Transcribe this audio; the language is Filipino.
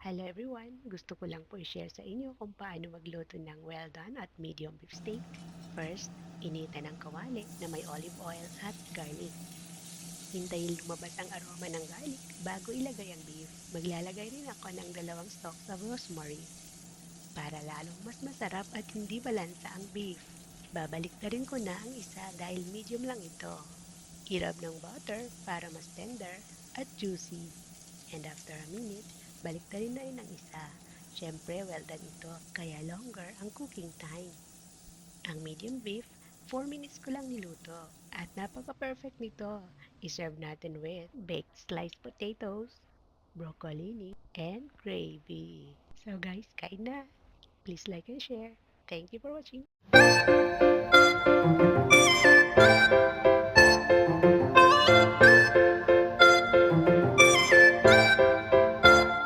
Hello everyone! Gusto ko lang po i-share sa inyo kung paano magluto ng well done at medium beef steak. First, initan ng kawali na may olive oil at garlic. Hintayin lumabas ang aroma ng garlic bago ilagay ang beef. Maglalagay rin ako ng 2 stalks of rosemary para lalong mas masarap at hindi balansa ang beef. Babalik na rin ko na ang isa dahil medium lang ito. I-rub ng butter para mas tender at juicy. And after a minute, baliktarin na rin ang isa. Siyempre, well done ito, kaya longer ang cooking time. Ang medium beef, 4 minutes ko lang niluto. At napaka-perfect nito. I-serve natin with baked sliced potatoes, broccoli, and gravy. So guys, kain na! Please like and share. Thank you for watching.